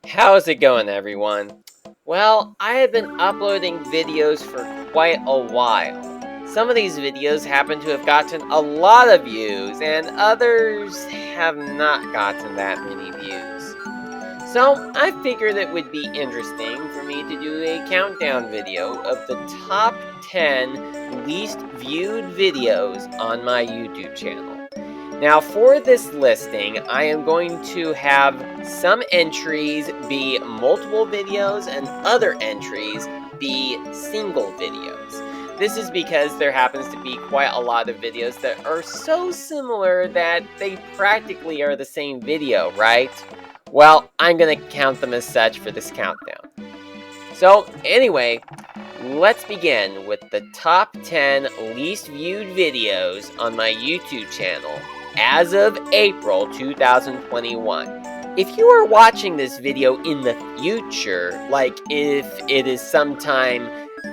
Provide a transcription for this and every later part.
How's it going, everyone? Well, I have been uploading videos for quite a while. Some of these videos happen to have gotten a lot of views, and others have not gotten that many views. So, I figured it would be interesting for me to do a countdown video of the top 10 least viewed videos on my YouTube channel. Now, for this listing, I am going to have some entries be multiple videos and other entries be single videos. This is because there happens to be quite a lot of videos that are so similar that they practically are the same video, right? Well, I'm going to count them as such for this countdown. So, anyway, let's begin with the top 10 least viewed videos on my YouTube channel as of April 2021. If you are watching this video in the future, like if it is sometime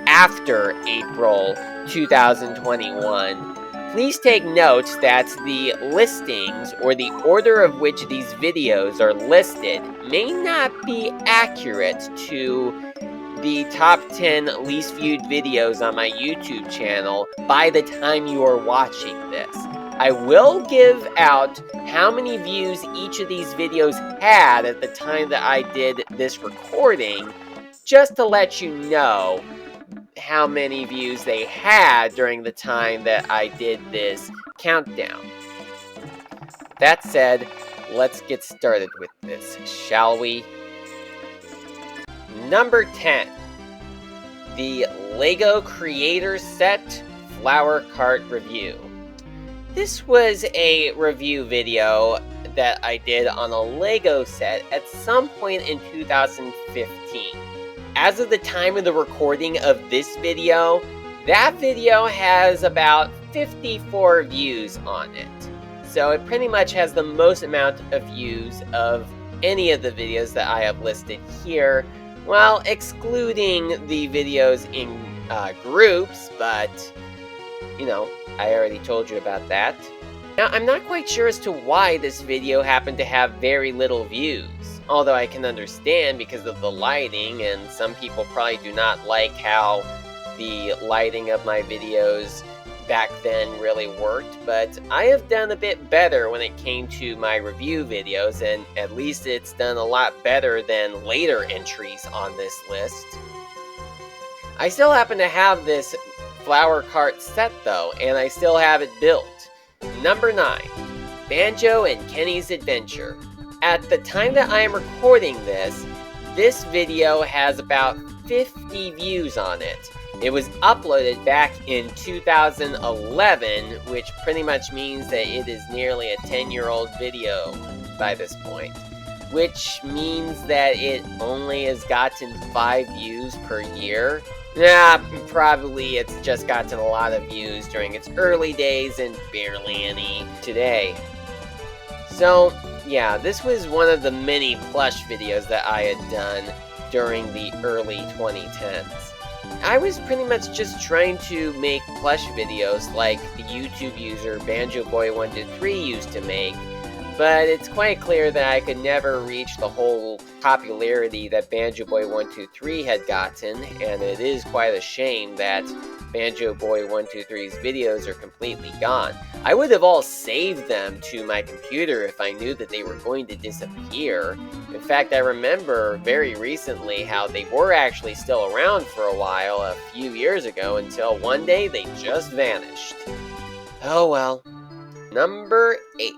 after April 2021, please take note that the listings or the order of which these videos are listed may not be accurate to the top 10 least viewed videos on my YouTube channel by the time you are watching this. I will give out how many views each of these videos had at the time that I did this recording, just to let you know how many views they had during the time that I did this countdown. That said, let's get started with this, shall we? Number 10. The LEGO Creator Set Flower Cart Review. This was a review video that I did on a LEGO set at some point in 2015. As of the time of the recording of this video, that video has about 54 views on it. So it pretty much has the most amount of views of any of the videos that I have listed here. Well, excluding the videos in groups, but, you know, I already told you about that. Now, I'm not quite sure as to why this video happened to have very little views, although I can understand because of the lighting, and some people probably do not like how the lighting of my videos back then really worked, but I have done a bit better when it came to my review videos, and at least it's done a lot better than later entries on this list. I still happen to have this flower cart set though, and I still have it built. Number 9. Banjo and Kenny's Adventure. At the time that I am recording this video has about 50 views on it. It was uploaded back in 2011, which pretty much means that it is nearly a 10-year-old video by this point. Which means that it only has gotten 5 views per year. Probably it's just gotten a lot of views during its early days and barely any today. So, yeah, this was one of the many plush videos that I had done during the early 2010s. I was pretty much just trying to make plush videos like the YouTube user BanjoBoy123 used to make, but it's quite clear that I could never reach the whole popularity that BanjoBoy123 had gotten, and it is quite a shame that BanjoBoy123's videos are completely gone. I would have all saved them to my computer if I knew that they were going to disappear. In fact, I remember very recently how they were actually still around for a while a few years ago until one day they just vanished. Oh well. Number 8.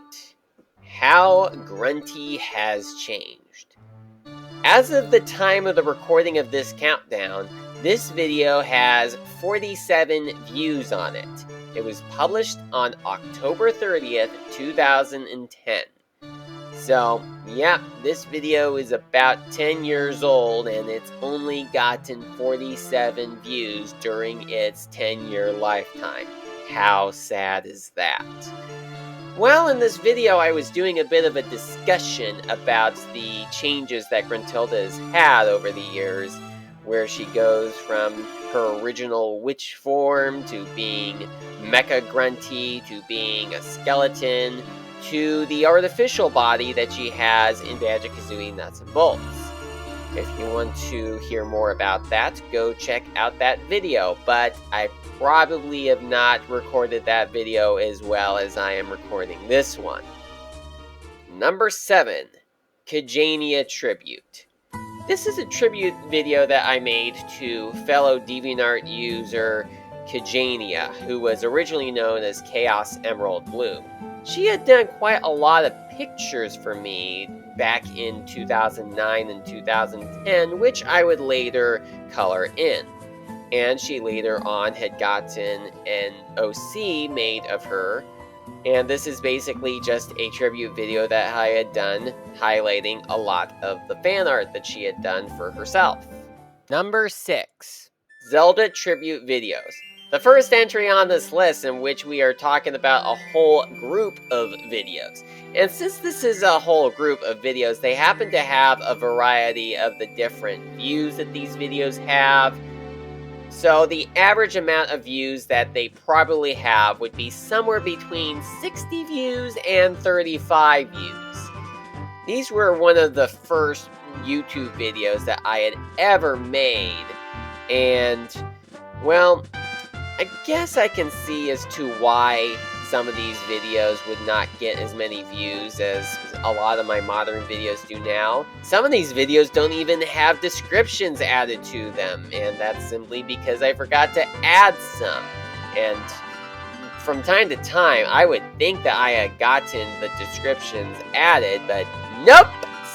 How Grunty Has Changed. As of the time of the recording of this countdown, this video has 47 views on it. It was published on October 30th, 2010. So, yeah, this video is about 10 years old and it's only gotten 47 views during its 10-year lifetime. How sad is that? Well, in this video I was doing a bit of a discussion about the changes that Gruntilda has had over the years, where she goes from her original witch form to being Mecha Grunty to being a skeleton to the artificial body that she has in Banjo-Kazooie Nuts and Bolts. If you want to hear more about that, go check out that video, but I probably have not recorded that video as well as I am recording this one. Number 7, Kajania Tribute. This is a tribute video that I made to fellow DeviantArt user Kajania, who was originally known as Chaos Emerald Blue. She had done quite a lot of pictures for me back in 2009 and 2010, which I would later color in. And she later on had gotten an OC made of her. And this is basically just a tribute video that I had done, highlighting a lot of the fan art that she had done for herself. Number 6, Zelda Tribute videos. The first entry on this list, in which we are talking about a whole group of videos. And since this is a whole group of videos, they happen to have a variety of the different views that these videos have. So the average amount of views that they probably have would be somewhere between 60 views and 35 views. These were one of the first YouTube videos that I had ever made. And, well, I guess I can see as to why some of these videos would not get as many views as a lot of my modern videos do now. Some of these videos don't even have descriptions added to them, and that's simply because I forgot to add some. And from time to time, I would think that I had gotten the descriptions added, but nope!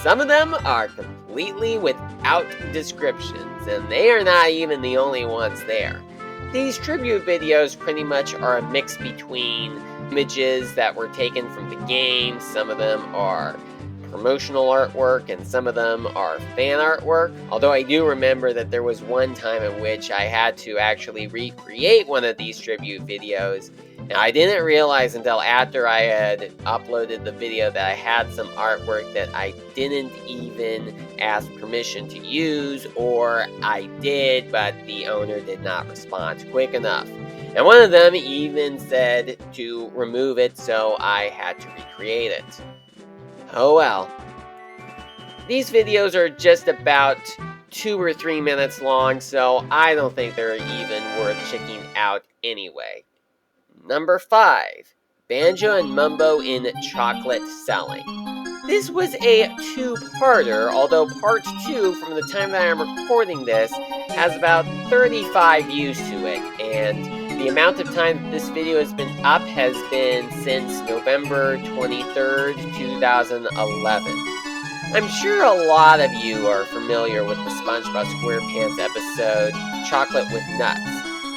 Some of them are completely without descriptions, and they are not even the only ones there. These tribute videos pretty much are a mix between images that were taken from the game. Some of them are promotional artwork, and some of them are fan artwork. Although I do remember that there was one time in which I had to actually recreate one of these tribute videos. Now, I didn't realize until after I had uploaded the video that I had some artwork that I didn't even ask permission to use, or I did, but the owner did not respond quick enough. And one of them even said to remove it, so I had to recreate it. Oh well. These videos are just about 2 or 3 minutes long, so I don't think they're even worth checking out anyway. Number 5, Banjo and Mumbo in Chocolate Selling. This was a two-parter, although part 2, from the time that I'm recording this, has about 35 views to it, and the amount of time this video has been up has been since November 23rd, 2011. I'm sure a lot of you are familiar with the SpongeBob SquarePants episode, Chocolate with Nuts.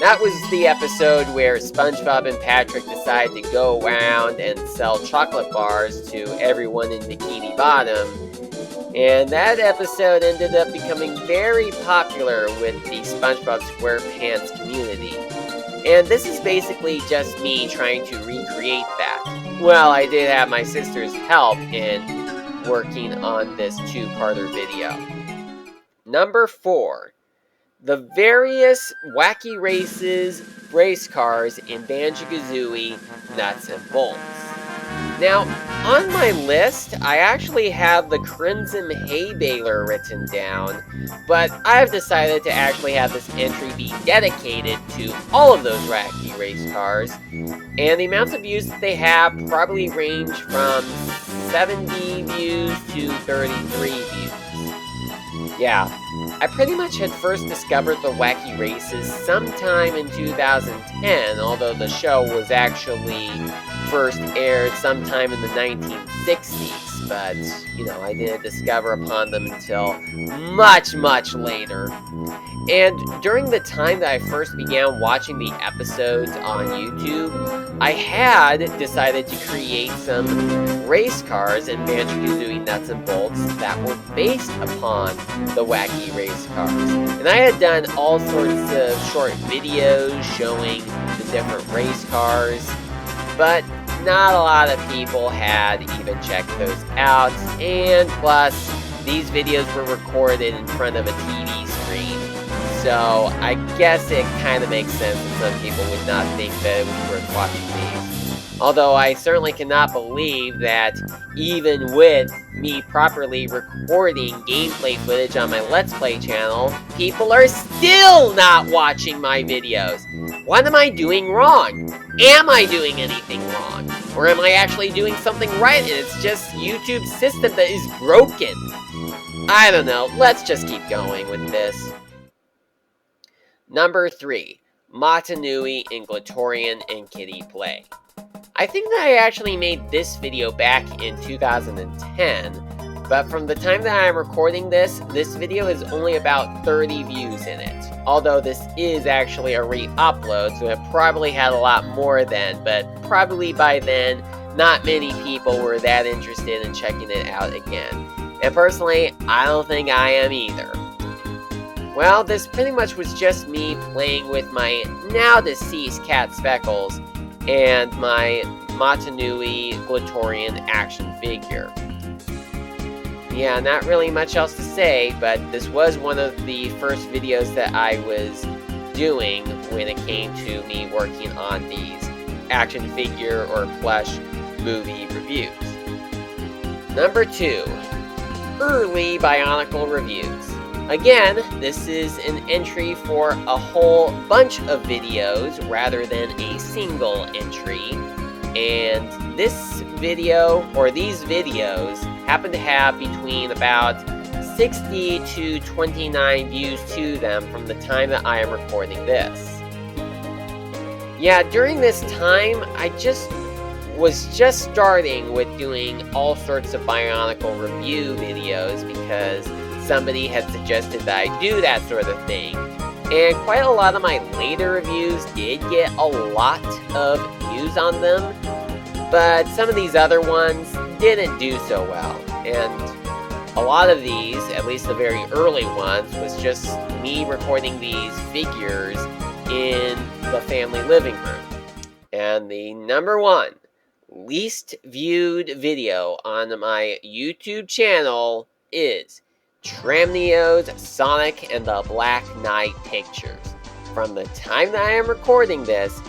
That was the episode where SpongeBob and Patrick decide to go around and sell chocolate bars to everyone in Bikini Bottom. And that episode ended up becoming very popular with the SpongeBob SquarePants community. And this is basically just me trying to recreate that. Well, I did have my sister's help in working on this two-parter video. Number 4. The various Wacky races, race cars in Banjo-Kazooie Nuts and Bolts. Now, on my list, I actually have the Crimson Hay Baler written down, but I've decided to actually have this entry be dedicated to all of those Wacky race cars, and the amounts of views that they have probably range from 70 views to 33 views. Yeah, I pretty much had first discovered the Wacky Races sometime in 2010, although the show was actually first aired sometime in the 1960s, but, I didn't discover upon them until much, much later. And during the time that I first began watching the episodes on YouTube, I had decided to create some race cars in Banjo-Kazooie Nuts and Bolts that were based upon the Wacky race cars. And I had done all sorts of short videos showing the different race cars, but not a lot of people had even checked those out, and plus, these videos were recorded in front of a TV screen. So I guess it kind of makes sense that some people would not think that it was worth watching these. Although I certainly cannot believe that even with me properly recording gameplay footage on my Let's Play channel, people are still not watching my videos. What am I doing wrong? Am I doing anything wrong? Or am I actually doing something right and it's just YouTube's system that is broken? I don't know, let's just keep going with this. Number 3. Matanui and Glatorian and Kitty Play. I think that I actually made this video back in 2010, but from the time that I'm recording this video has only about 30 views in it. Although this is actually a re-upload, so it probably had a lot more then, but probably by then, not many people were that interested in checking it out again. And personally, I don't think I am either. Well, this pretty much was just me playing with my now deceased cat Speckles and my Matanui Glatorian action figure. Yeah, not really much else to say, but this was one of the first videos that I was doing when it came to me working on these action figure or plush movie reviews. Number 2. Early Bionicle Reviews. Again, this is an entry for a whole bunch of videos rather than a single entry. And this video, or these videos, happen to have between about 60 to 29 views to them from the time that I am recording this. Yeah, during this time, I was just starting with doing all sorts of Bionicle review videos because somebody had suggested that I do that sort of thing. And quite a lot of my later reviews did get a lot of views on them, but some of these other ones didn't do so well. And a lot of these, at least the very early ones, was just me recording these figures in the family living room. And the number 1 least viewed video on my YouTube channel is Tramneo's Sonic and the Black Knight pictures. From the time that I am recording this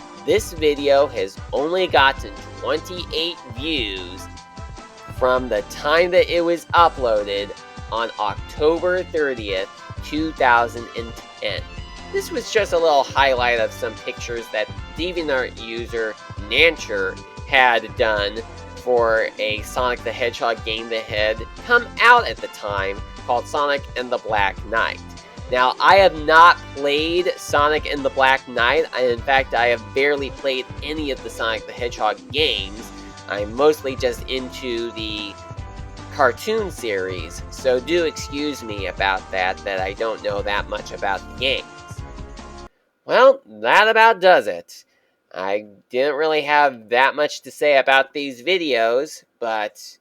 video has only gotten 28 views from the time that it was uploaded on October 30th, 2010. This was just a little highlight of some pictures that DeviantArt user Nancher had done for a Sonic the Hedgehog game that had come out at the time called Sonic and the Black Knight. Now, I have not played Sonic and the Black Knight. In fact, I have barely played any of the Sonic the Hedgehog games. I'm mostly just into the cartoon series, so do excuse me about that I don't know that much about the games. Well, that about does it. I didn't really have that much to say about these videos, but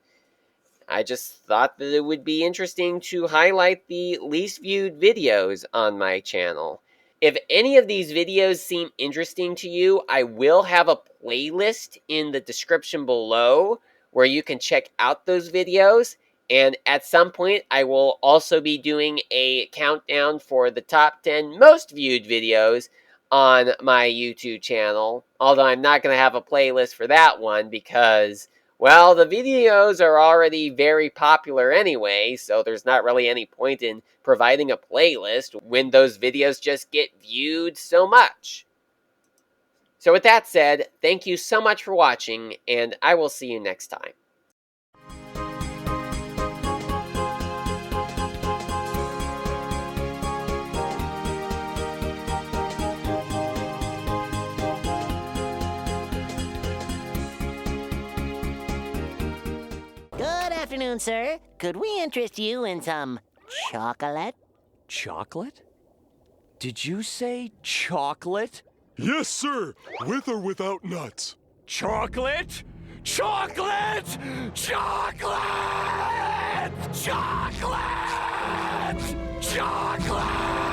I just thought that it would be interesting to highlight the least viewed videos on my channel. If any of these videos seem interesting to you, I will have a playlist in the description below where you can check out those videos. And at some point, I will also be doing a countdown for the top 10 most viewed videos on my YouTube channel. Although I'm not going to have a playlist for that one because, well, the videos are already very popular anyway, so there's not really any point in providing a playlist when those videos just get viewed so much. So with that said, thank you so much for watching, and I will see you next time. Good afternoon, sir. Could we interest you in some chocolate? Chocolate? Did you say chocolate? Yes, sir. With or without nuts. Chocolate? Chocolate! Chocolate! Chocolate! Chocolate!